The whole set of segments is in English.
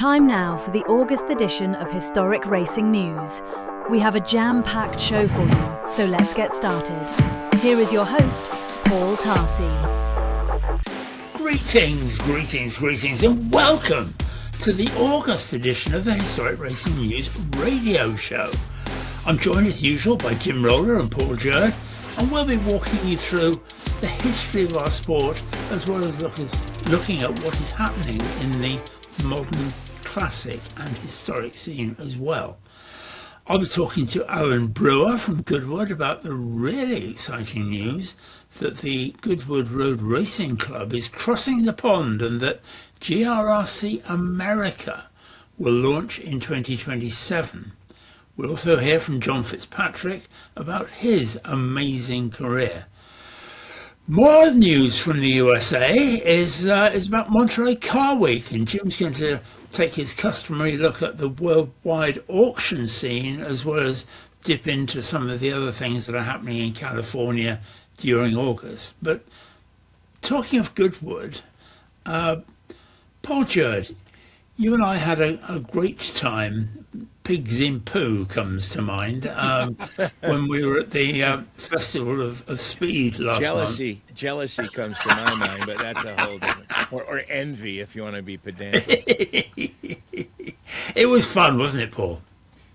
Time now for the August edition of Historic Racing News. We have a jam-packed show for you, so let's get started. Here is your host, Paul Tarsey. Greetings, and welcome to the August edition of the Historic Racing News radio show. I'm joined as usual by Jim Roller and Paul Jurd, and we'll be walking you through the history of our sport as well as looking at what is happening in the modern classic and historic scene as well. I'll be talking to Alan Brewer from Goodwood about the really exciting news that the Goodwood Road Racing Club is crossing the pond and that GRRC America will launch in 2027. We'll also hear from John Fitzpatrick about his amazing career. More news from the USA is about Monterey Car Week, and Jim's going to take his customary look at the worldwide auction scene as well as dip into some of the other things that are happening in California during August. But talking of Goodwood, Paul Jurd, you and I had a great time. Pigs in Poo comes to mind when we were at the Festival of Speed last month. Jealousy comes to my mind, but that's a whole different... Or envy, if you want to be pedantic. It was fun, wasn't it, Paul?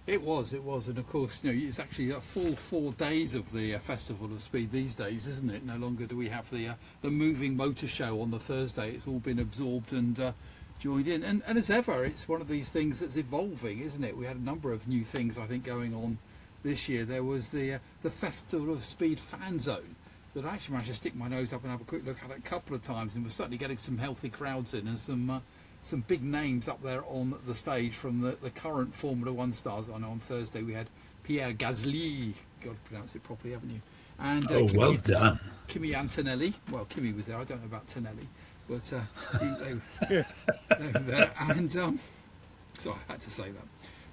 It was, and of course, you know, it's actually a full 4 days of the Festival of Speed these days, isn't it? No longer do we have the moving motor show on the Thursday. It's all been absorbed and joined in, and as ever, it's one of these things that's evolving, isn't it? We had a number of new things, I think, going on this year. There was the Festival of Speed fan zone that I actually managed to stick my nose up and have a quick look at it a couple of times, and we're certainly getting some healthy crowds in and some big names up there on the stage from the current Formula One stars. I know on Thursday we had Pierre Gasly, got to pronounce it properly, haven't you? And well done. Kimi Antonelli. Well, Kimi was there. I don't know about Tonelli. But they were there, and so I had to say that.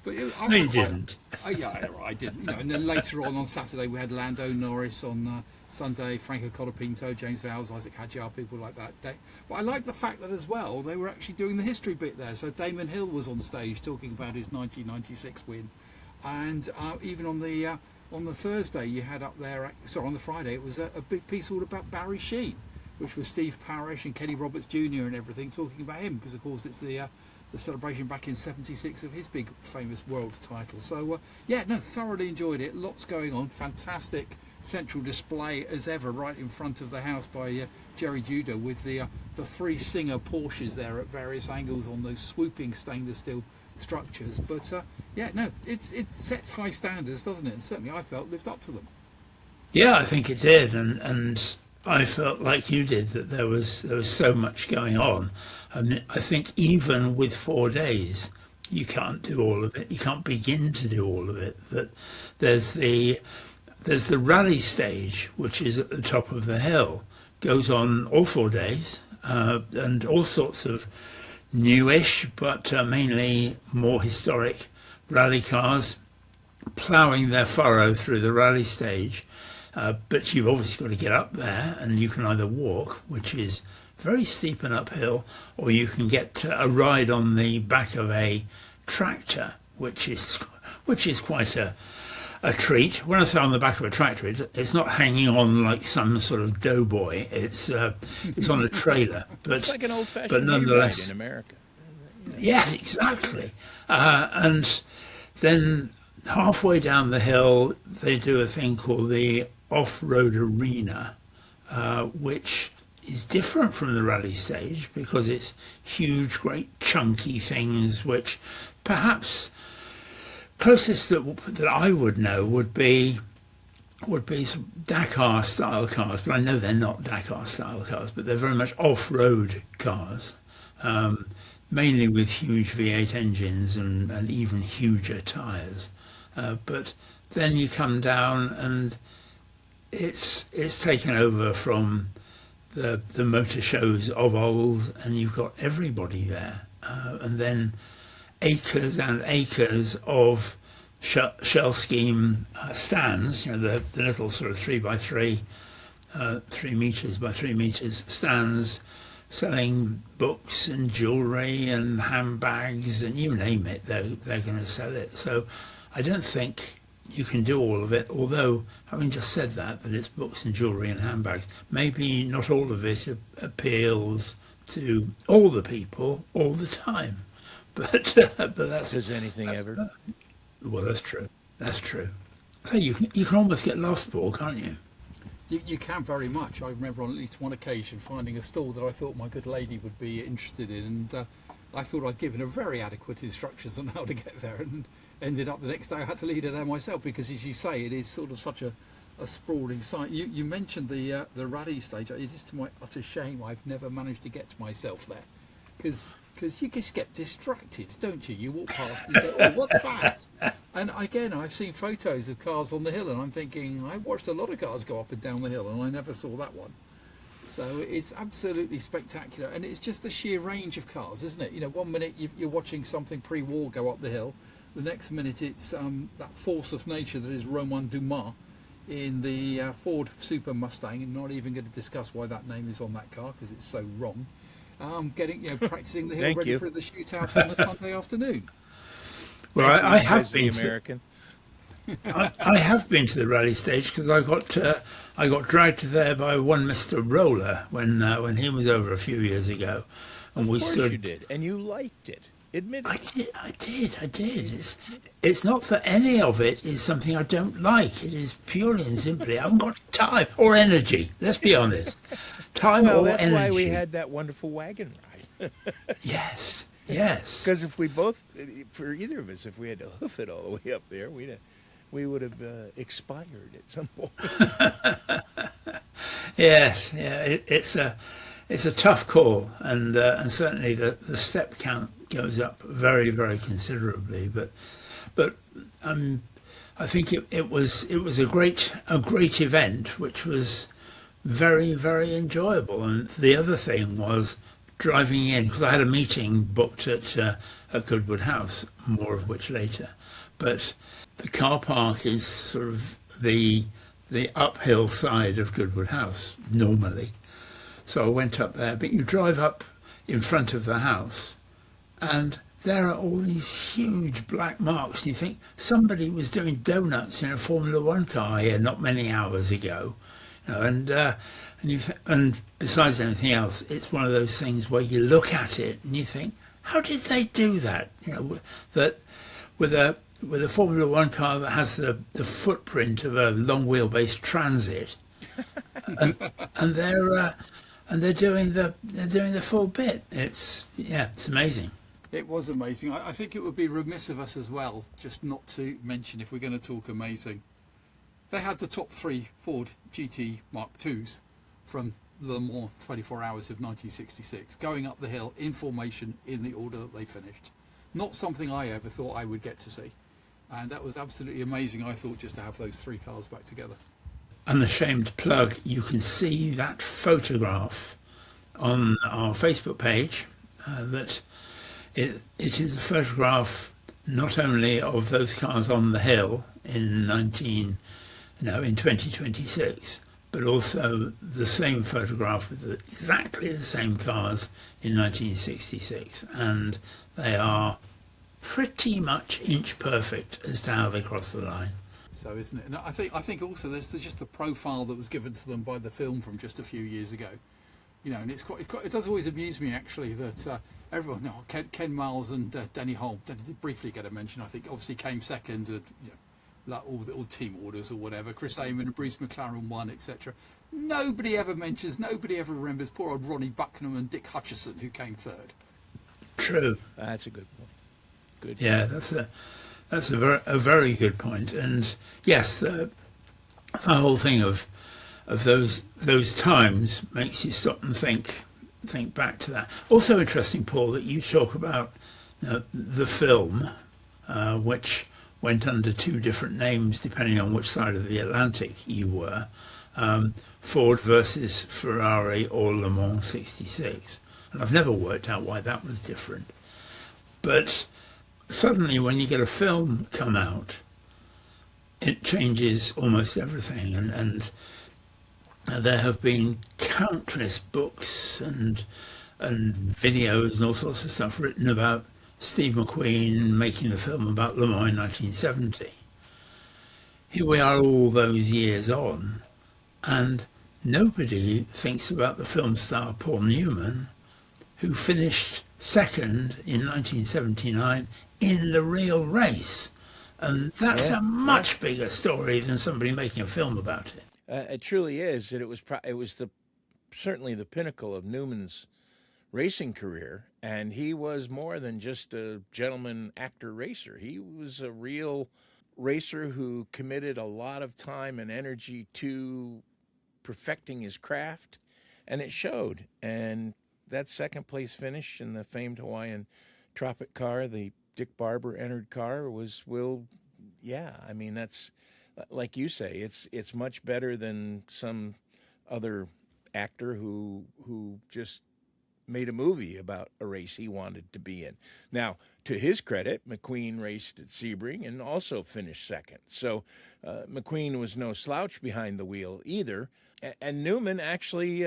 But no, you didn't. Yeah, I didn't. You know, and then later on Saturday we had Lando Norris, on Sunday Franco Colapinto, James Vowles, Isaac Hadjar, people like that. But I like the fact that as well they were actually doing the history bit there. So Damon Hill was on stage talking about his 1996 win, and even on the Thursday you had up there. Sorry, on the Friday it was a big piece all about Barry Sheene, which was Steve Parrish and Kenny Roberts Jr. and everything talking about him, because of course it's the celebration back in '76 of his big famous world title. So thoroughly enjoyed it. Lots going on. Fantastic central display as ever right in front of the house by Jerry Judah with the 3 Singer Porsches there at various angles on those swooping stainless steel structures. But it sets high standards, doesn't it? And certainly I felt lived up to them. Yeah, I think it did, and I felt like you did, that there was so much going on. I mean, I think even with 4 days, you can't do all of it. You can't begin to do all of it. That there's the rally stage, which is at the top of the hill, goes on all 4 days, and all sorts of newish, but mainly more historic rally cars ploughing their furrow through the rally stage. But you've obviously got to get up there, and you can either walk, which is very steep and uphill, or you can get a ride on the back of a tractor, which is quite a treat. When I say on the back of a tractor, it's not hanging on like some sort of doughboy. It's on a trailer, but it's like an old-fashioned but nonetheless in America. Yes, exactly. And then halfway down the hill, they do a thing called the off-road arena, which is different from the rally stage because it's huge, great chunky things, which perhaps closest that I would know would be some Dakar style cars, but I know they're not Dakar style cars, but they're very much off-road cars, mainly with huge V8 engines and even huger tyres. But then you come down and it's taken over from the motor shows of old, and you've got everybody there, and then acres and acres of shell scheme stands, you know, the little sort of 3 by 3, 3 meters by 3 meters stands selling books and jewellery and handbags and you name it, they're going to sell it. So I don't think you can do all of it, although having just said that it's books and jewellery and handbags, maybe not all of it appeals to all the people all the time. But that's... Does anything ever? Well, that's true. That's true. So you can almost get lost, Paul, can't you? You can very much. I remember on at least one occasion finding a stall that I thought my good lady would be interested in, and I thought I'd given her very adequate instructions on how to get there, and ended up the next day I had to lead her there myself because, as you say, it is sort of such a sprawling site. You mentioned the rally stage. It is to my utter shame I've never managed to get myself there because you just get distracted, don't you? You walk past and you go, oh, what's that? And again, I've seen photos of cars on the hill and I'm thinking, I watched a lot of cars go up and down the hill and I never saw that one. So it's absolutely spectacular, and it's just the sheer range of cars, isn't it? You know, one minute you're watching something pre-war go up the hill, the next minute it's that force of nature that is Romain Dumas in the Ford Super Mustang, and not even going to discuss why that name is on that car because it's so wrong. Practicing the hill ready for the shootout on the Sunday afternoon. Well, I have been been American. I have been to the rally stage because I got dragged there by one Mr. Roller when he was over a few years ago, and Of course you did, and you liked it. Admit it. I did. It's not that any of it is something I don't like. It is purely and simply I haven't got time or energy. Let's be honest, time Well, or that's energy. why we had that wonderful wagon ride. Yes. Because if we both, for either of us, if we had to hoof it all the way up there, we would have expired at some point. Yes. Yeah. It's a tough call, and certainly the step count goes up very, very considerably. But I think it was a great event, which was very, very enjoyable. And the other thing was driving in, because I had a meeting booked at Goodwood House, more of which later. But the car park is sort of the uphill side of Goodwood House normally. So I went up there, but you drive up in front of the house and there are all these huge black marks, and you think somebody was doing donuts in a Formula One car here not many hours ago. You know, and besides anything else, it's one of those things where you look at it and you think, how did they do that? You know, that with a Formula One car that has the footprint of a long wheelbase Transit, and they're doing the full bit. It's amazing. It was amazing. I think it would be remiss of us as well just not to mention, if we're going to talk amazing, they had the top 3 Ford GT Mark IIs from Le Mans 24 Hours of 1966 going up the hill in formation in the order that they finished. Not something I ever thought I would get to see, and that was absolutely amazing. I thought, just to have those 3 cars back together. Unashamed plug, you can see that photograph on our Facebook page. That it is a photograph not only of those cars on the hill in 2026, but also the same photograph with exactly the same cars in 1966, and they are pretty much inch perfect as to how they cross the line. So, isn't it? And I think also there's just the profile that was given to them by the film from just a few years ago. You know, and it does always amuse me actually that everyone, Ken Miles and Denny Holm, did briefly get a mention. I think obviously came second, and like all team orders or whatever. Chris Amon and Bruce McLaren won, etc. Nobody ever remembers poor old Ronnie Bucknam and Dick Hutchison, who came third. True. That's a good point. Good. Yeah, that's a very good point. And yes, the whole thing of those times makes you stop and think back to that. Also interesting, Paul, that you talk about the film, which went under 2 different names depending on which side of the Atlantic you were, Ford versus Ferrari or Le Mans 66. And I've never worked out why that was different. But suddenly when you get a film come out, it changes almost everything. And there have been countless books and and videos and all sorts of stuff written about Steve McQueen making a film about Le Mans in 1970. Here we are all those years on, and nobody thinks about the film star Paul Newman, who finished second in 1979 in the real race. And that's a much bigger story than somebody making a film about it. It truly is. And it was certainly the pinnacle of Newman's racing career. And he was more than just a gentleman actor racer. He was a real racer who committed a lot of time and energy to perfecting his craft. And it showed. And that second place finish in the famed Hawaiian Tropic car, the Dick Barber entered car, I mean, that's, like you say, it's much better than some other actor who just made a movie about a race he wanted to be in. Now, to his credit, McQueen raced at Sebring and also finished second. So McQueen was no slouch behind the wheel either. And Newman actually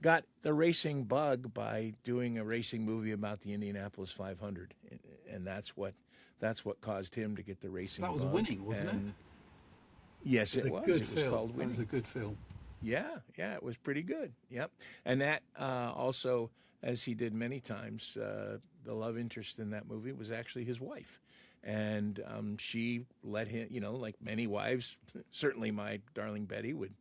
got the racing bug by doing a racing movie about the Indianapolis 500, and that's what caused him to get the racing bug. That was Winning, wasn't it? Yes, it was. It was called Winning. It was a good film. Yeah, it was pretty good. Yep. And that also, as he did many times, the love interest in that movie was actually his wife. And she let him, like many wives, certainly my darling Betty would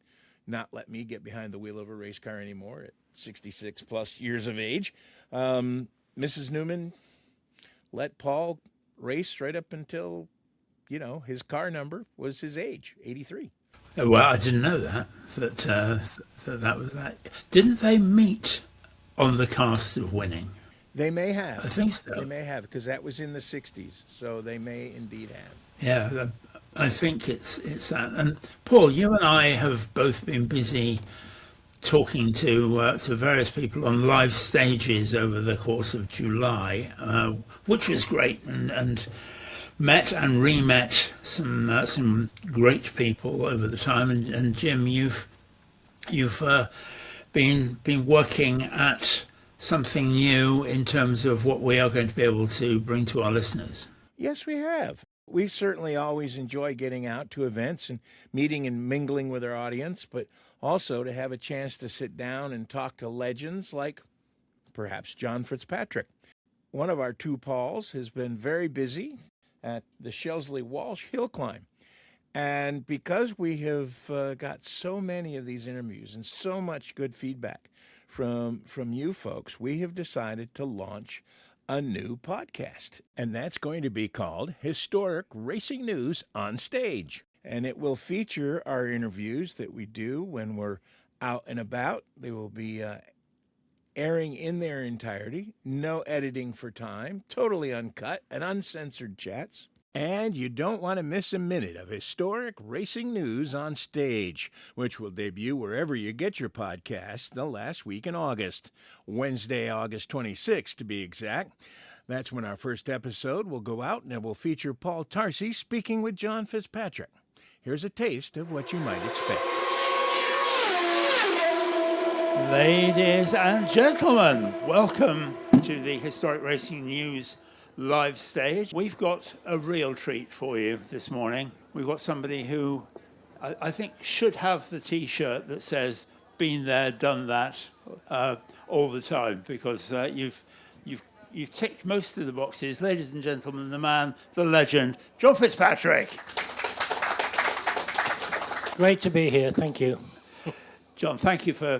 not let me get behind the wheel of a race car anymore at 66 plus years of age. Mrs. Newman let Paul race right up until, his car number was his age, 83. Well, I didn't know that was that. Didn't they meet on the cast of Winning? They may have. I think so. They may have, because that was in the 60s, so they may indeed have. Yeah, I think it's that. And Paul, you and I have both been busy talking to various people on live stages over the course of July, which was great, and met and re-met some great people over the time. And Jim, you've been working at something new in terms of what we are going to be able to bring to our listeners. Yes, we have. We certainly always enjoy getting out to events and meeting and mingling with our audience, but also to have a chance to sit down and talk to legends like perhaps John Fitzpatrick. One of our two Pauls has been very busy at the Shelsley Walsh Hill Climb. And because we have got so many of these interviews and so much good feedback from you folks, we have decided to launch a new podcast, and that's going to be called Historic Racing News on Stage. And it will feature our interviews that we do when we're out and about. They will be airing in their entirety, no editing for time, totally uncut and uncensored chats. And you don't want to miss a minute of Historic Racing News on Stage, which will debut wherever you get your podcasts the last week in August. Wednesday, August 26th, to be exact. That's when our first episode will go out, and it will feature Paul Tarsey speaking with John Fitzpatrick. Here's a taste of what you might expect. Ladies and gentlemen, welcome to the Historic Racing News live stage. We've got a real treat for you this morning. We've got somebody who I think should have the T-shirt that says "Been there, done that" all the time, because you've ticked most of the boxes. Ladies and gentlemen, the man, the legend, John Fitzpatrick. Great to be here. Thank you. John, thank you for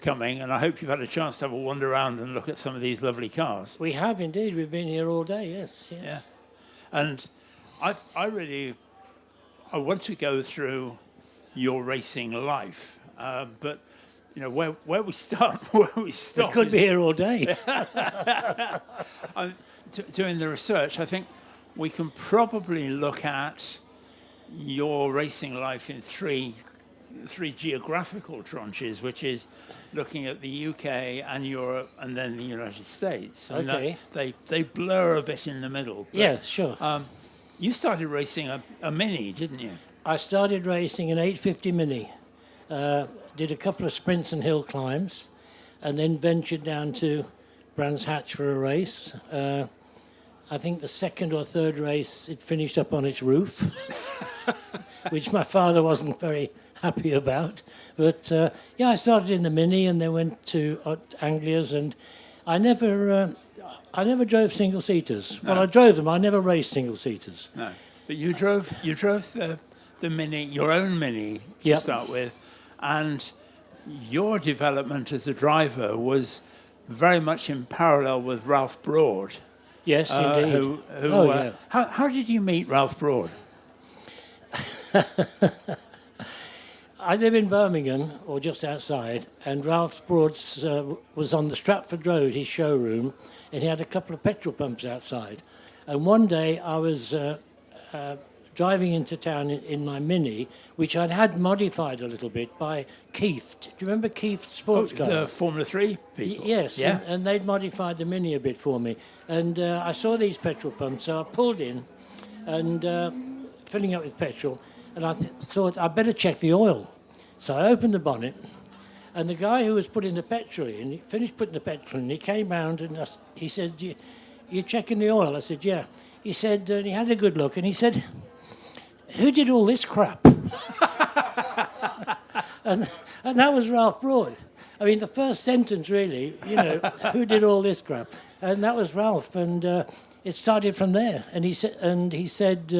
coming, and I hope you've had a chance to have a wander around and look at some of these lovely cars. We have indeed. We've been here all day. Yes. Yeah, and I want to go through your racing life, but where we start, We could be here all day. Doing the research, I think we can probably look at your racing life in three geographical tranches, which is looking at the UK and Europe and then the United States. And okay. They blur a bit in the middle. But, yeah, sure. You started racing a Mini, didn't you? I started racing an 850 Mini. Did a couple of sprints and hill climbs, and then ventured down to Brands Hatch for a race. I think the second or third race, it finished up on its roof, which my father wasn't very happy about. But I started in the Mini and then went to Anglias, and I never drove single seaters. No. Well, I drove them. I never raced single seaters. No, but you drove the Mini, your own Mini to Yep. start with, and your development as a driver was very much in parallel with Ralph Broad. Yes, indeed. Who, how did you meet Ralph Broad? I live in Birmingham, or just outside, and Ralph Broad's was on the Stratford Road, his showroom, and he had a couple of petrol pumps outside. And one day I was driving into town in my Mini, which I'd had modified a little bit by Keith. Do you remember Keith sports cars? The Formula 3 people? Yes, Yeah. and they'd modified the Mini a bit for me. And I saw these petrol pumps, so I pulled in and filling up with petrol, and I thought I'd better check the oil. So I opened the bonnet, and the guy who was putting the petrol in, he finished putting the petrol in, he came round and he said, "You checking the oil?" I said, "Yeah." He said, and he had a good look, and he said, "Who did all this crap?" and that was Ralph Broad. I mean, the first sentence really, who did all this crap? And that was Ralph, and it started from there. And he said,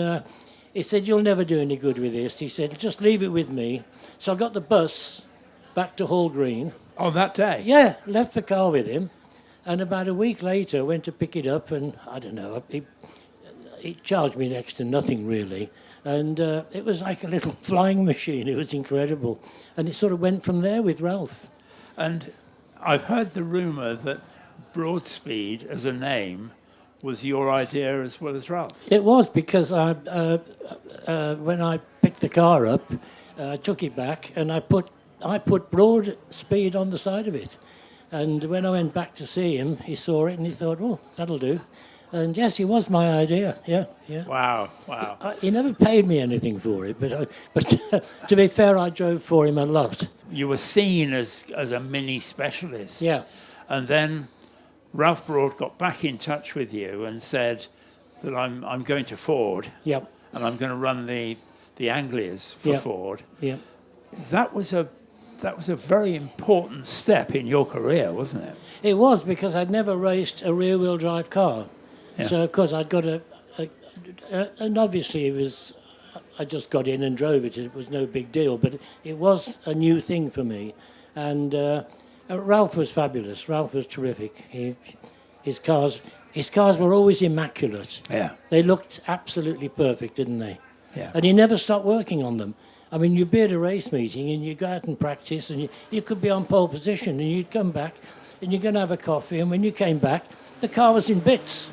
"You'll never do any good with this." He said, "Just leave it with me." So I got the bus back to Hall Green. Oh, that day? Yeah, left the car with him, and about a week later went to pick it up, and I don't know, he charged me next to nothing really, and it was like a little flying machine. It was incredible, and it sort of went from there with Ralph. And I've heard the rumour that Broadspeed as a name was your idea as well as Ralph's. It was because when I picked the car up, I took it back and I put Broadspeed on the side of it. And when I went back to see him, he saw it and he thought, "Oh, that'll do." And yes, it was my idea. Yeah. Wow. He never paid me anything for it, but to be fair, I drove for him a lot. You were seen as a Mini specialist. Yeah. And then Ralph Broad got back in touch with you and said that I'm going to Ford. Yep. And I'm going to run the Anglias for Yep. Ford. Yeah. That was a very important step in your career, wasn't it? It was, because I'd never raced a rear-wheel drive car. Yeah. So, of course, I'd got and obviously I just got in and drove it. It was no big deal, but it was a new thing for me. And Ralph was fabulous. Ralph was terrific. His cars were always immaculate. Yeah. They looked absolutely perfect, didn't they? Yeah. And he never stopped working on them. I mean, you'd be at a race meeting and you go out and practice, and you could be on pole position, and you'd come back and you're going to have a coffee, and when you came back, the car was in bits.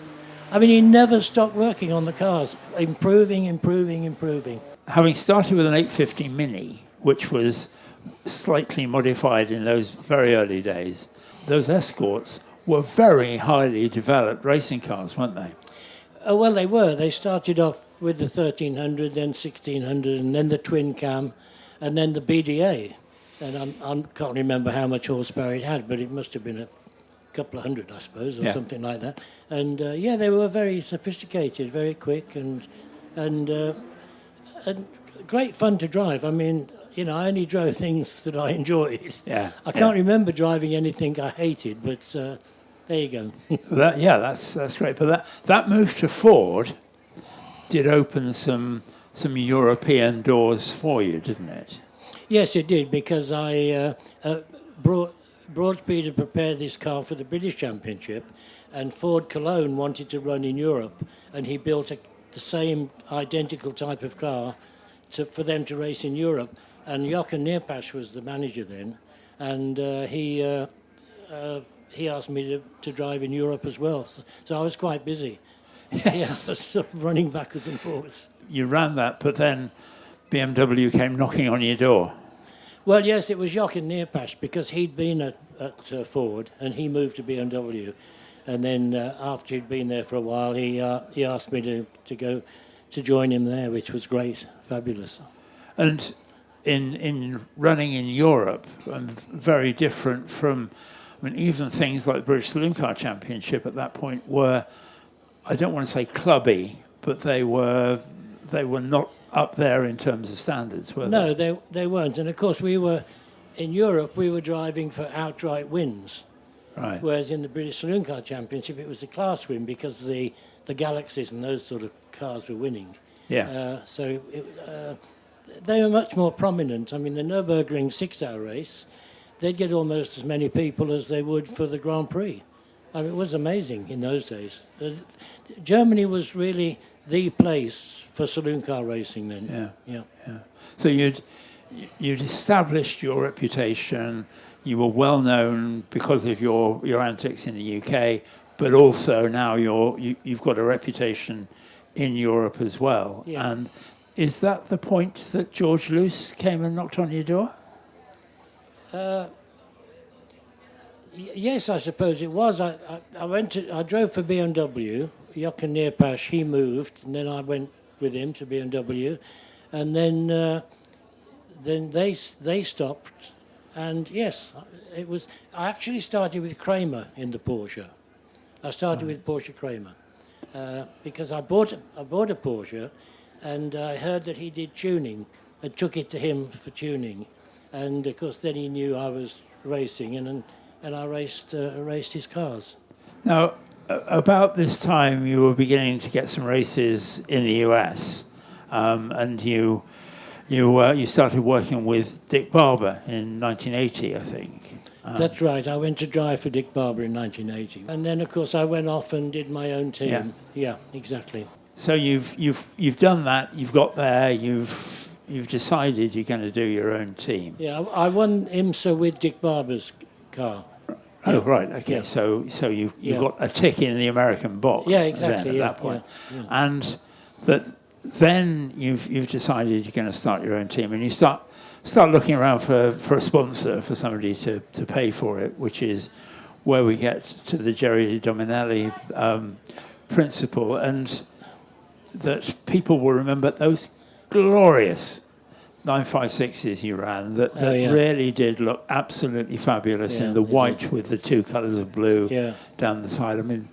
I mean, he never stopped working on the cars, improving. Having started with an 850 Mini, which was slightly modified in those very early days, those Escorts were very highly developed racing cars, weren't they? Well, they were. They started off with the 1300, then 1600, and then the twin cam, and then the BDA. And I can't remember how much horsepower it had, but it must have been a couple of hundred, I suppose, or something like that. And they were very sophisticated, very quick, and great fun to drive. I mean, I only drove things that I enjoyed. Yeah. I can't remember driving anything I hated, but there you go. That's great. But that move to Ford did open some European doors for you, didn't it? Yes, it did, because Broadspeed had prepared this car for the British Championship, and Ford Cologne wanted to run in Europe, and he built the same identical type of car for them to race in Europe. And Jochen Neerpasch was the manager then, and he asked me to drive in Europe as well. So I was quite busy. Yeah, I was sort of running backwards and forwards. You ran that, but then BMW came knocking on your door. Well, yes, it was Jochen Neerpasch, because he'd been at Ford and he moved to BMW. And then after he'd been there for a while, he asked me to go to join him there, which was great, fabulous. And in running in Europe, very different from I mean, even things like the British Saloon Car Championship at that point were, I don't want to say clubby, but they were not up there in terms of standards, were No, they? they weren't. And of course, in Europe, we were driving for outright wins. Right. Whereas in the British Saloon Car Championship, it was a class win because the Galaxies and those sort of cars were winning. Yeah. They were much more prominent. I mean, the Nürburgring 6-hour race, they'd get almost as many people as they would for the Grand Prix. I mean, it was amazing in those days. Germany was really the place for saloon car racing then. Yeah. So you'd established your reputation. You were well known because of your antics in the UK, but also now you've got a reputation in Europe as well. Yeah. And is that the point that George Luce came and knocked on your door? Yes, I suppose it was. I drove for BMW. Jochen Neerpasch, he moved, and then I went with him to BMW, and then they stopped. And yes, it was. I actually started with Kramer in the Porsche. I started with Porsche Kramer because I bought a Porsche, and I heard that he did tuning, and took it to him for tuning, and of course then he knew I was racing, and I raced his cars. Now, about this time, you were beginning to get some races in the US, and you started working with Dick Barber in 1980, I think. That's right. I went to drive for Dick Barber in 1980, and then of course I went off and did my own team. Yeah, exactly. So you've done that. You've got there. You've decided you're going to do your own team. Yeah, I won IMSA with Dick Barber's car. Oh, right. Okay. Yeah. So you got a tick in the American box. Yeah, exactly. Then, at that point, and then you've decided you're going to start your own team, and you start looking around for a sponsor, for somebody to pay for it, which is where we get to the Jerry Dominelli principle, and that people will remember those glorious 956s you ran that really did look absolutely fabulous in the white with the two colours of blue down the side. I mean,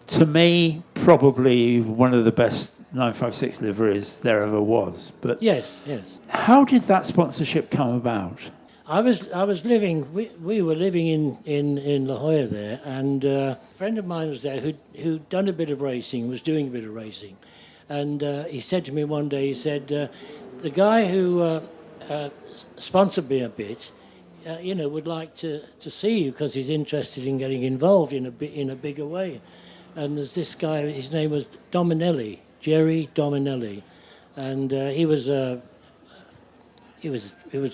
to me, probably one of the best 956 liveries there ever was. But yes. How did that sponsorship come about? I was living. We were living in La Jolla there, and a friend of mine was there who'd done a bit of racing, was doing a bit of racing, and he said to me one day, he said, the guy who sponsored me a bit, would like to see you because he's interested in getting involved in a bigger way. And there's this guy, his name was Dominelli, Jerry Dominelli, and he was a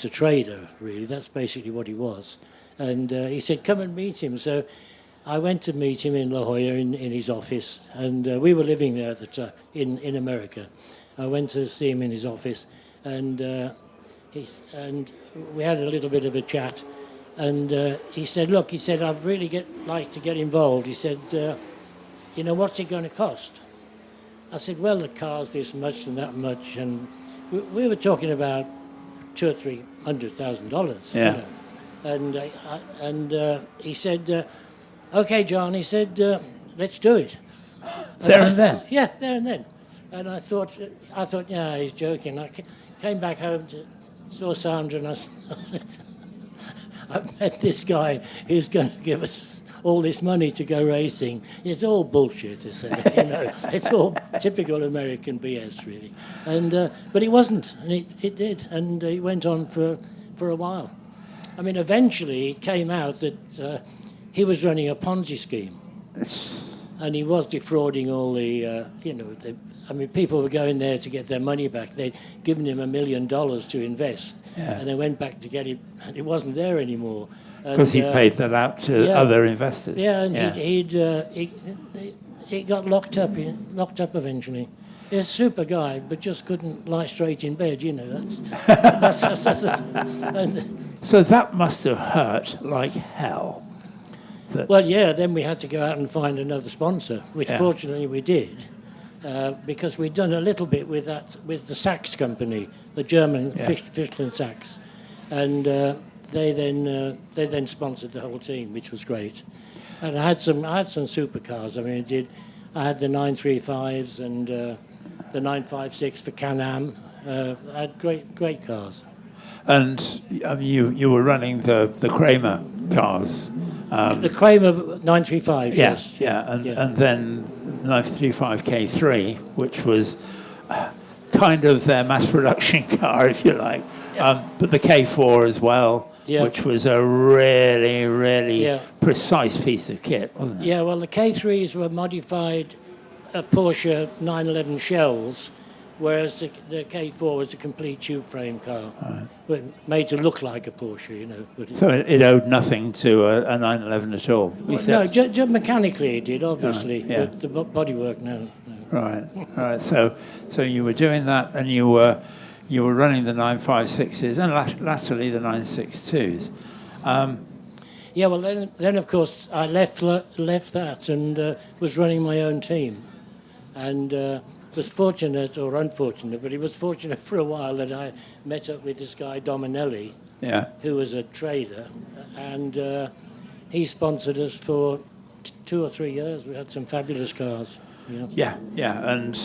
trader, really. That's basically what he was. And he said, come and meet him. So I went to meet him in La Jolla in his office, and we were living there at the time in America. I went to see him in his office, and we had a little bit of a chat. And he said, look, he said, I'd really like to get involved. He said, what's it going to cost? I said, well, the car's this much and that much. And we were talking about $200,000 or $300,000. Yeah. And he said, okay, John, he said, let's do it. There and then? Yeah, there and then. And I thought, yeah, he's joking. I came back home, saw Sandra, and I said, I've met this guy who's going to give us all this money to go racing. It's all bullshit, I said. It's all typical American BS, really. And but it wasn't, and it did, and it went on for a while. I mean, eventually it came out that he was running a Ponzi scheme, and he was defrauding all the, people were going there to get their money back. They'd given him $1 million to invest, and they went back to get it, and it wasn't there anymore. Because he paid that out to other investors. Yeah, and he got locked up eventually. He's a super guy, but just couldn't lie straight in bed. That's So that must have hurt like hell. Well, yeah. Then we had to go out and find another sponsor, which fortunately we did, because we'd done a little bit with the Sachs company, the German Fischl and Sachs, and they then sponsored the whole team, which was great. And I had some supercars. I mean, I had the 935s and the 956 for Can-Am. I had great cars. And you were running the Kramer cars. The Kramer 935s, yes. Yeah, and then 935 K3, which was kind of their mass production car, if you like. Yeah. But the K4 as well, which was a really precise piece of kit, wasn't it? Yeah, well, the K3s were modified Porsche 911 shells, whereas the K4 was a complete tube frame car, made to look like a Porsche, you know. But so it owed nothing to a 911 at all? Well, no, just mechanically it did, obviously, but the bodywork, no. Right. So you were doing that, and you were running the 956s and latterly the 962s. Yeah, well, then of course I left that and was running my own team, and was fortunate or unfortunate, but it was fortunate for a while that I met up with this guy Dominelli, who was a trader, and he sponsored us for 2 or 3 years. We had some fabulous cars. Yeah, and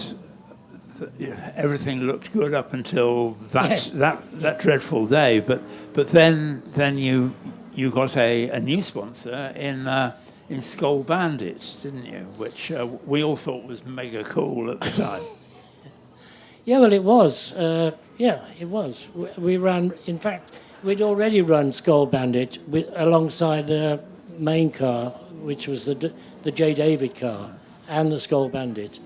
everything looked good up until that dreadful day. But then you got a new sponsor in Skull Bandit, didn't you? Which we all thought was mega cool at the time. Yeah, well, it was. It was. We ran. In fact, we'd already run Skull Bandit alongside the main car, which was the J. David car, and the Skull Bandit.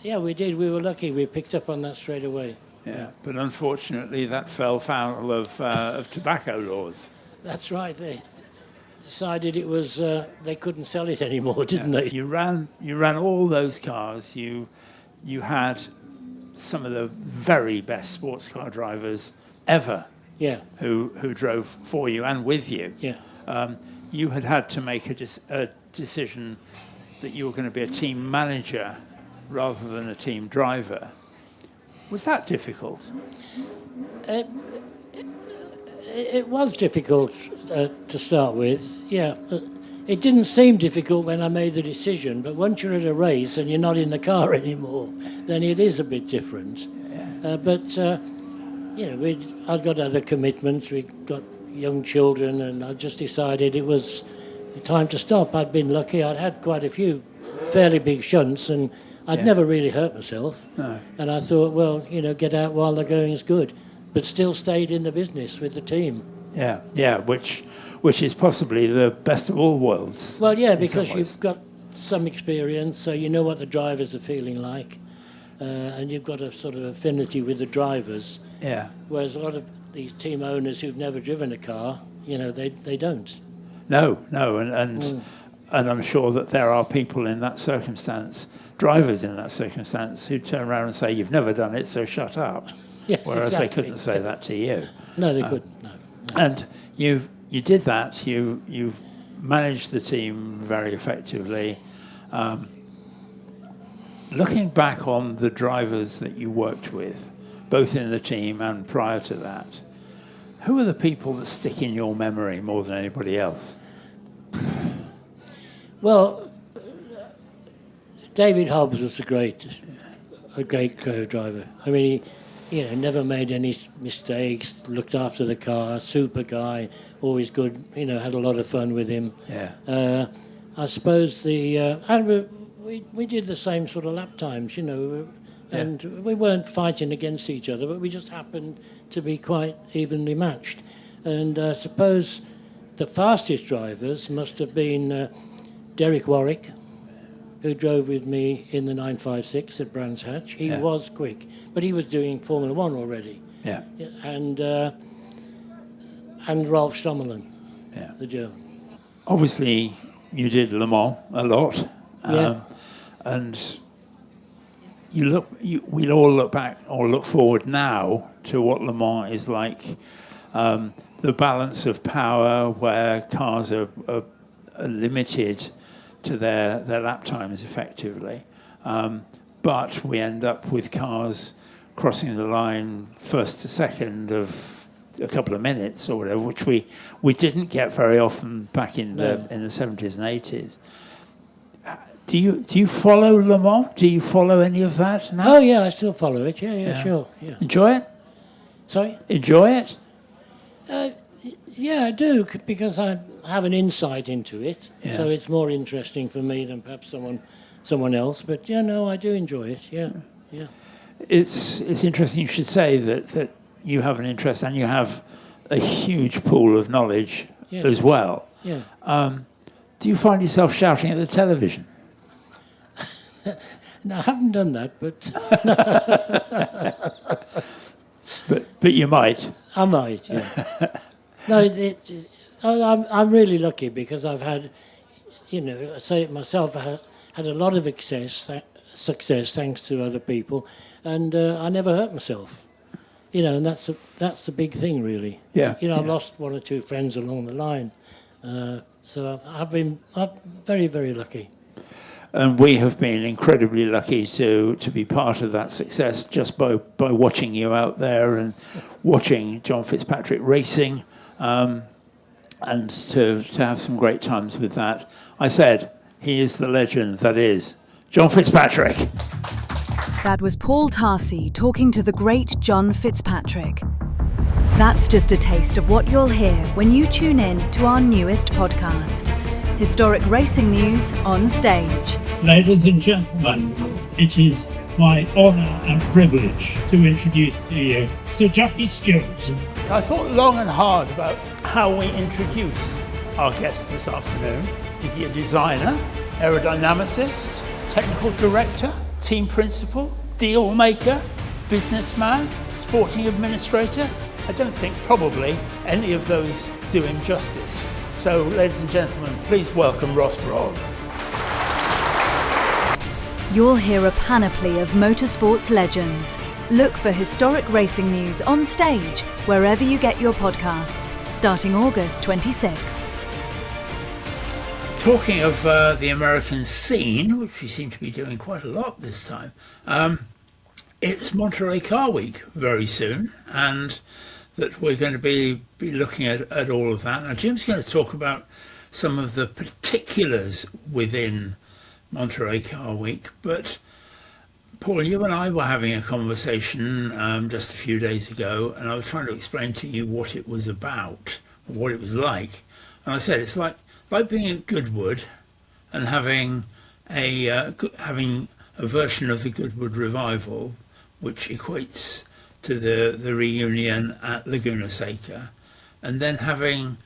We did. We were lucky. We picked up on that straight away. Yeah, but unfortunately, that fell foul of tobacco laws. That's right. They decided it was they couldn't sell it anymore, didn't they? You ran all those cars. You had some of the very best sports car drivers ever. Yeah. Who drove for you and with you. Yeah. You had to make a decision that you were going to be a team manager rather than a team driver. Was that difficult? It was difficult to start with, yeah. It didn't seem difficult when I made the decision, but once you're at a race and you're not in the car anymore, then it is a bit different. Yeah. I'd got other commitments. We got young children, and I just decided it was time to stop. I'd been lucky. I'd had quite a few fairly big shunts, and I'd never really hurt myself. No. And I thought, well, get out while the going's good, but still stayed in the business with the team. Yeah, which is possibly the best of all worlds. Well, yeah, because you've got some experience, so you know what the drivers are feeling like, and you've got a sort of affinity with the drivers. Yeah. Whereas a lot of these team owners who've never driven a car, they don't. No, and I'm sure that there are people in that circumstance, drivers in that circumstance, who turn around and say, "You've never done it, so shut up." Yes, whereas exactly. they couldn't say that to you. No, they couldn't. No. And you did that. You managed the team very effectively. Looking back on the drivers that you worked with, both in the team and prior to that, who are the people that stick in your memory more than anybody else? Well, David Hobbs was a great co-driver. I mean, he never made any mistakes, looked after the car, super guy, always good, had a lot of fun with him. Yeah. I suppose and we did the same sort of lap times, and we weren't fighting against each other, but we just happened to be quite evenly matched. And I suppose the fastest drivers must have been Derek Warwick, who drove with me in the 956 at Brands Hatch. He was quick, but he was doing Formula One already. Yeah. And Rolf Stommerlin, the German. Obviously, you did Le Mans a lot. And we'll all look back or look forward now to what Le Mans is like. The balance of power, where cars are limited to their lap times effectively. But we end up with cars crossing the line first to second of a couple of minutes or whatever, which we didn't get very often back in the 70s and 80s. Do you follow Le Mans? Do you follow any of that now? Oh, yeah, I still follow it. Yeah, sure. Yeah. Enjoy it? Sorry? Enjoy it? Yeah, I do, because I have an insight into it, so it's more interesting for me than perhaps someone else. But, I do enjoy it, yeah. It's interesting you should say that you have an interest and you have a huge pool of knowledge as well. Yeah. Do you find yourself shouting at the television? No, I haven't done that, but... but you might. I might, yeah. No, I'm really lucky because I've had, I say it myself, I had a lot of success thanks to other people, and I never hurt myself. And that's a big thing, really. Yeah. I've lost one or two friends along the line, so I'm very, very lucky. And we have been incredibly lucky to be part of that success just by watching you out there and watching John Fitzpatrick racing, and to have some great times with that. I said, he is the legend that is John Fitzpatrick. That was Paul Tarsey talking to the great John Fitzpatrick. That's just a taste of what you'll hear when you tune in to our newest podcast, Historic Racing News on Stage. Ladies and gentlemen, it is my honour and privilege to introduce to you Sir Jackie Stewart. I thought long and hard about how we introduce our guest this afternoon. Is he a designer, aerodynamicist, technical director, team principal, deal maker, businessman, sporting administrator? I don't think probably any of those do him justice. So, ladies and gentlemen, please welcome Ross Broad. You'll hear a panoply of motorsports legends. Look for Historic Racing News on Stage wherever you get your podcasts, starting August 26th. Talking of the American scene, which we seem to be doing quite a lot this time, it's Monterey Car Week very soon, and that we're going to be looking at all of that. Now, Jim's going to talk about some of the particulars within Monterey Car Week, but Paul, you and I were having a conversation just a few days ago, and I was trying to explain to you what it was about, or what it was like. And I said it's like being at Goodwood and having a version of the Goodwood revival, which equates to the reunion at Laguna Seca, and then having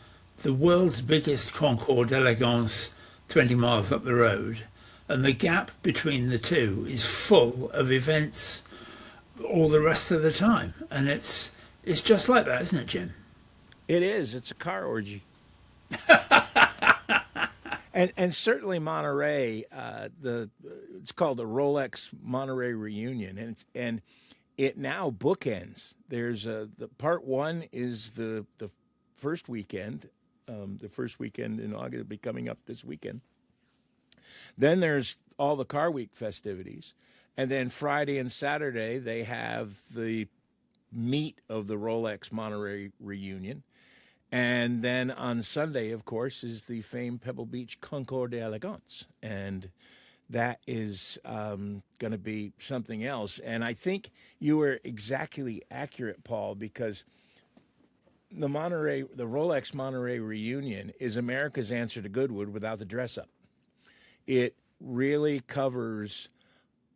the world's biggest concours d'elegance 20 miles up the road, and the gap between the two is full of events all the rest of the time. And it's just like that, isn't it, Jim? It is. It's a car orgy. And certainly Monterey, it's called the Rolex Monterey Reunion, and it now bookends. There's the part one is the first weekend. The first weekend in August will be coming up this weekend. Then there's all the Car Week festivities, and then Friday and Saturday they have the meat of the Rolex Monterey Reunion. And then on Sunday, of course, is the famed Pebble Beach Concours d'Elegance. And that is going to be something else. And I think you were exactly accurate, Paul, because the Rolex Monterey Reunion is America's answer to Goodwood without the dress-up. It really covers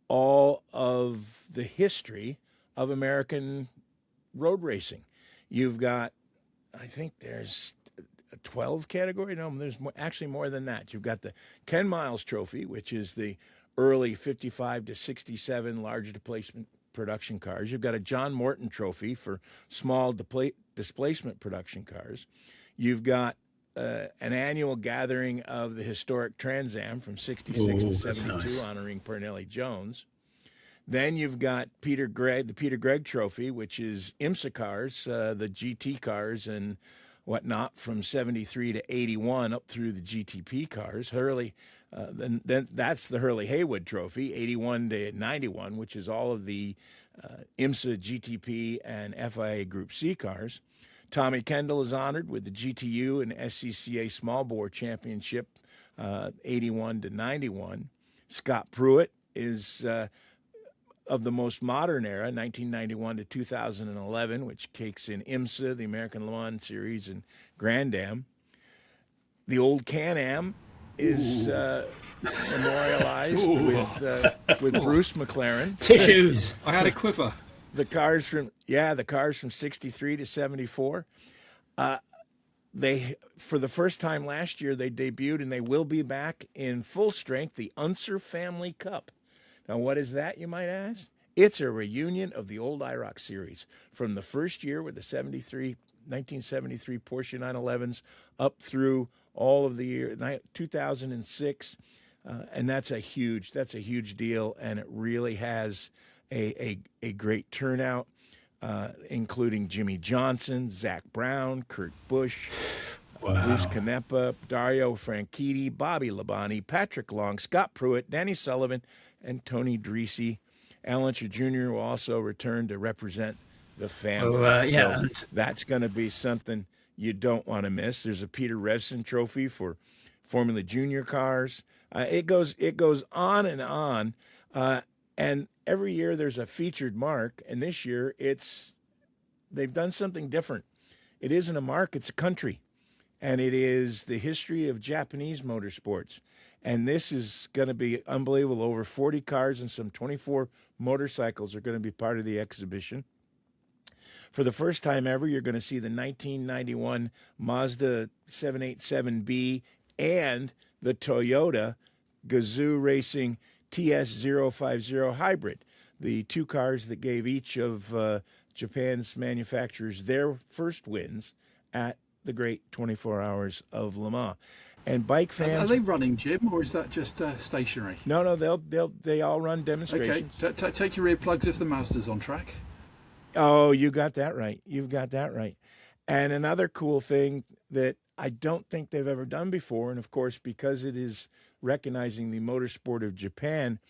all of the history of American road racing. You've got, I think there's a 12 category. No, there's actually more than that. You've got the Ken Miles Trophy, which is the early 55 to 67 large displacement production cars. You've got a John Morton Trophy for small displacement production cars. You've got an annual gathering of the historic Trans Am from 66 to 72, nice, honoring Parnelli Jones. Then you've got the Peter Gregg Trophy, which is IMSA cars, the GT cars and whatnot from 73 to 81 up through the GTP cars. Hurley, then that's the Hurley Haywood Trophy, 81 to 91, which is all of the IMSA, GTP, and FIA Group C cars. Tommy Kendall is honored with the GTU and SCCA Small Bore Championship, 81 to 91. Scott Pruitt is of the most modern era, 1991 to 2011, which kicks in IMSA, the American Le Mans Series, and Grand Am. The old Can-Am is memorialized with Bruce McLaren. Tissues. I had a quiver. The cars from 63 to 74. They, for the first time last year, they debuted, and they will be back in full strength, the Unser Family Cup. Now, what is that, you might ask? It's a reunion of the old IROC series from the first year with the 1973 Porsche 911s up through all of the year 2006, and that's a huge deal, and it really has a great turnout, including Jimmy Johnson, Zach Brown, Kurt Busch, Bruce Canepa, Dario Franchitti, Bobby Labonte, Patrick Long, Scott Pruitt, Danny Sullivan, and Tony Dreese. Alan Jr. will also return to represent the family. So that's going to be something you don't want to miss. There's a Peter Revson Trophy for Formula Junior cars. It goes on and on, and every year there's a featured mark. And this year they've done something different. It isn't a mark; it's a country, and it is the history of Japanese motorsports. And this is going to be unbelievable. Over 40 cars and some 24 motorcycles are going to be part of the exhibition. For the first time ever, you're going to see the 1991 Mazda 787B and the Toyota Gazoo Racing TS050 Hybrid, the two cars that gave each of Japan's manufacturers their first wins at the great 24 Hours of Le Mans. And bike fans, are they running, Jim, or is that just stationary? No, they all run demonstrations. Okay, take your earplugs if the Mazda's on track. Oh, you got that right. You've got that right. And another cool thing that I don't think they've ever done before, and of course, because it is recognizing the motorsport of Japan,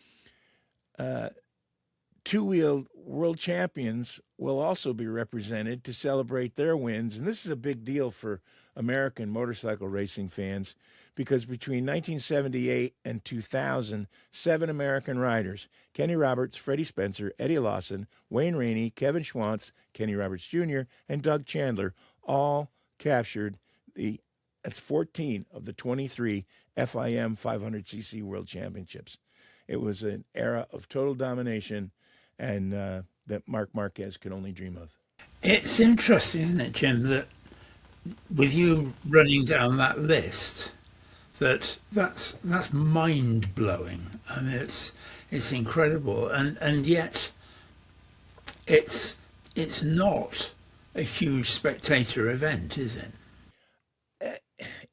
two-wheel world champions will also be represented to celebrate their wins. And this is a big deal for American motorcycle racing fans, because between 1978 and 2000, 7 American riders, Kenny Roberts, Freddie Spencer, Eddie Lawson, Wayne Rainey, Kevin Schwantz, Kenny Roberts Jr., and Doug Chandler all captured the 14 of the 23 FIM 500cc World Championships. It was an era of total domination, and that Marc Marquez could only dream of. It's interesting, isn't it, Jim, that with you running down that list, that's mind blowing. I mean, it's incredible, and yet it's not a huge spectator event, is it?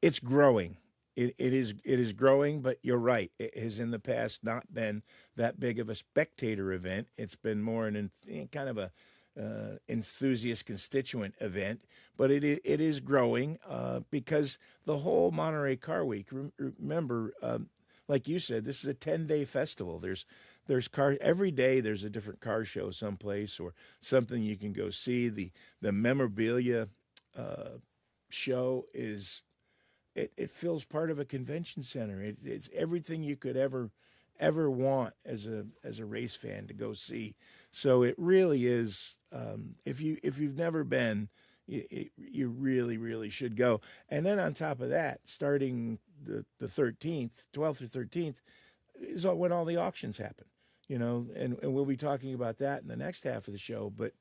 It's growing. It is growing, but you're right. It has in the past not been that big of a spectator event. It's been more kind of a enthusiast constituent event, but it is growing because the whole Monterey Car Week. Remember, like you said, this is a 10-day festival. There's car every day. There's a different car show someplace or something you can go see. The memorabilia show is. It feels part of a convention center. It's everything you could ever want as a race fan to go see. So it really is. If you've never been, you really should go. And then on top of that, starting the 13th, 12th or 13th, is when all the auctions happen. And we'll be talking about that in the next half of the show. But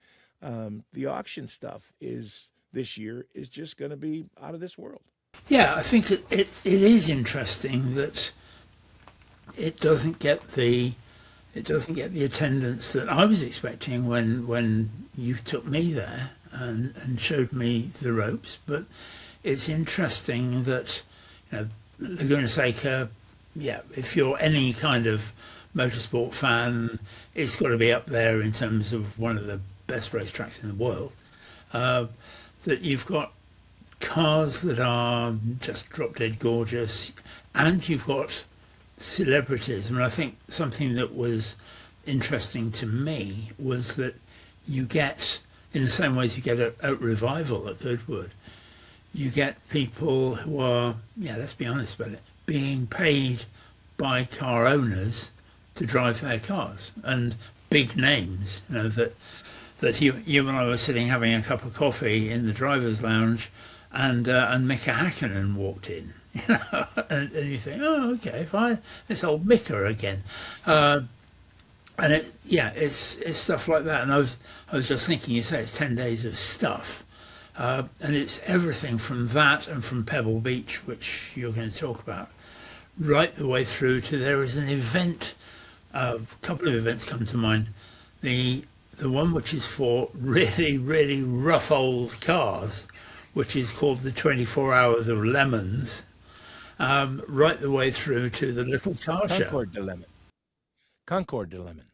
the auction stuff this year is just going to be out of this world. Yeah, I think it is interesting that it doesn't get the attendance that I was expecting when you took me there and showed me the ropes. But it's interesting that Laguna Seca, if you're any kind of motorsport fan, it's got to be up there in terms of one of the best racetracks in the world. That you've got cars that are just drop dead gorgeous, and you've got celebrities. I mean, I think something that was interesting to me was that you get in the same way as you get a revival at Goodwood, you get people who are, let's be honest about it, being paid by car owners to drive their cars, and big names, that you and I were sitting having a cup of coffee in the driver's lounge, and Mika Hakkinen walked in, and you think, oh, okay, fine, it's old Mika again, and it's stuff like that. And I was just thinking, you say it's 10 days of stuff, and it's everything from that and from Pebble Beach, which you're going to talk about, right the way through to there is an event. A couple of events come to mind. The one which is for really, really rough old cars, which is called the 24 Hours of Lemons, right the way through to the little car show. Concord de Lemon.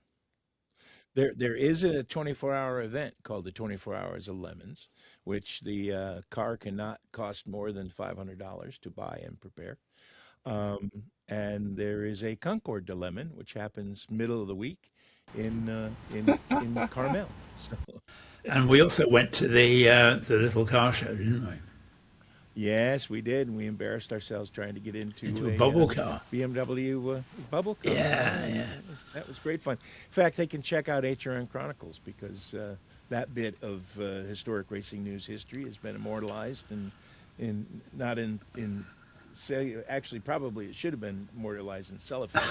There is a 24-hour event called the 24 Hours of Lemons, which the car cannot cost more than $500 to buy and prepare. And there is a Concord de Lemon, which happens middle of the week in Carmel. So. And we also went to the little car show, didn't we? Yes, we did, and we embarrassed ourselves trying to get into a bubble car, BMW bubble car. Yeah. That was great fun. In fact, they can check out HRN Chronicles because that bit of historic racing news history has been immortalized not in actually, probably it should have been immortalized in cellophane.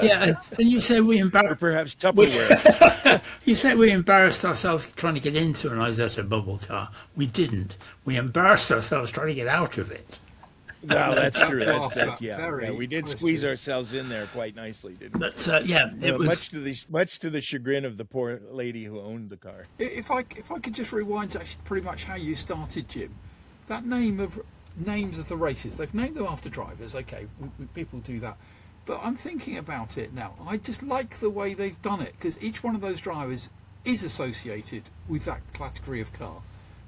Yeah, and you say we embarrassed... Or perhaps Tupperware. You say we embarrassed ourselves trying to get into an Isetta bubble car. We didn't. We embarrassed ourselves trying to get out of it. Well, that's true. Yeah, we did squeeze ourselves in there quite nicely, didn't we? But it was much to the chagrin of the poor lady who owned the car. If I could just rewind to actually pretty much how you started, Jim, that names of the races, they've named them after drivers. Okay, people do that, but I'm thinking about it now. I just like the way they've done it, because each one of those drivers is associated with that category of car.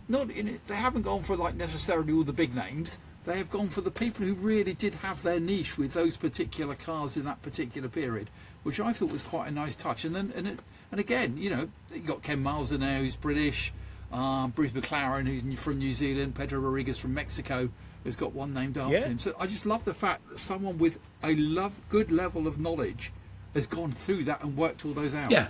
Not in it, they haven't gone for like necessarily all the big names. They have gone for the people who really did have their niche with those particular cars in that particular period, which I thought was quite a nice touch. And again, you got Ken Miles in there, who's British. Bruce McLaren, who's from New Zealand, Pedro Rodriguez from Mexico, has got one named after him. So I just love the fact that someone with a good level of knowledge has gone through that and worked all those out. Yeah,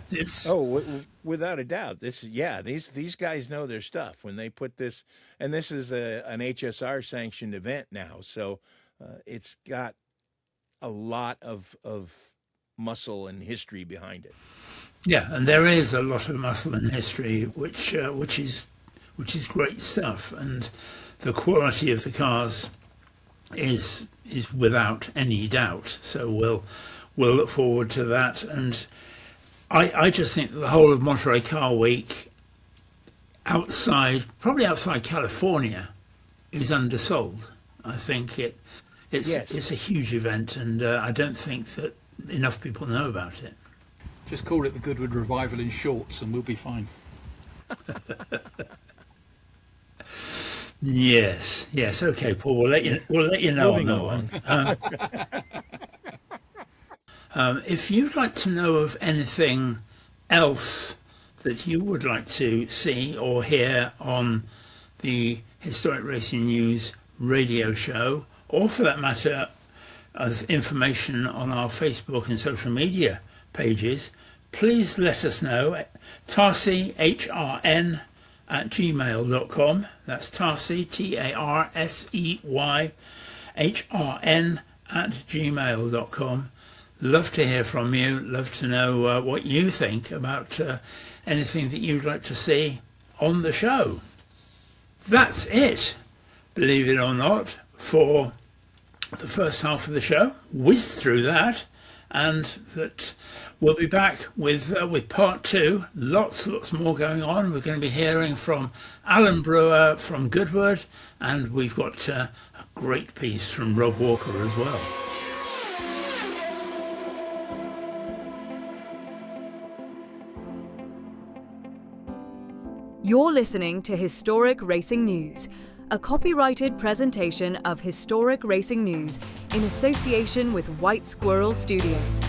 without a doubt. These guys know their stuff when they put this, and this is an HSR sanctioned event now, so it's got a lot of muscle and history behind it. Yeah, and there is a lot of muscle and history, which is great stuff, and the quality of the cars is without any doubt. So we'll look forward to that, and I just think that the whole of Monterey Car Week, probably outside California, is undersold. I think it's a huge event, and I don't think that enough people know about it. Just call it the Goodwood Revival in shorts and we'll be fine. Yes. Okay, Paul. We'll let you know on that one. If you'd like to know of anything else that you would like to see or hear on the Historic Racing News radio show, or for that matter, as information on our Facebook and social media pages, please let us know. Tarsey, HRN @gmail.com. That's Tarsey, Tarsey, HRN @gmail.com. Love to hear from you. Love to know what you think about anything that you'd like to see on the show. That's it, believe it or not, for the first half of the show. Whizzed through that, and that we'll be back with part two. Lots more going on. We're going to be hearing from Alan Brewer from Goodwood, and we've got a great piece from Rob Walker as well. You're listening to Historic Racing News, a copyrighted presentation of Historic Racing News in association with White Squirrel Studios.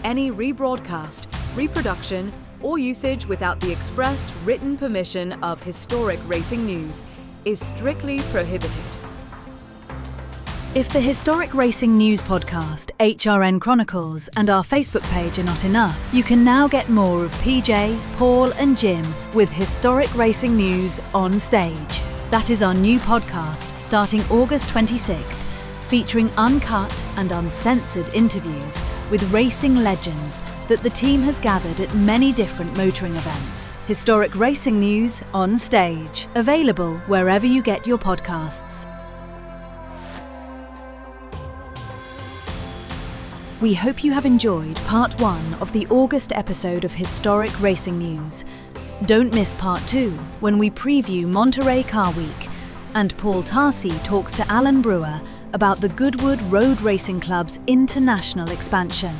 Any rebroadcast, reproduction, or usage without the expressed written permission of Historic Racing News is strictly prohibited. If the Historic Racing News podcast, HRN Chronicles, and our Facebook page are not enough, you can now get more of PJ, Paul and Jim with Historic Racing News on Stage. That is our new podcast starting August 26th, featuring uncut and uncensored interviews with racing legends that the team has gathered at many different motoring events. Historic Racing News on Stage, available wherever you get your podcasts. We hope you have enjoyed part 1 of the August episode of Historic Racing News. Don't miss part 2 when we preview Monterey Car Week and Paul Tarsey talks to Alan Brewer about the Goodwood Road Racing Club's international expansion.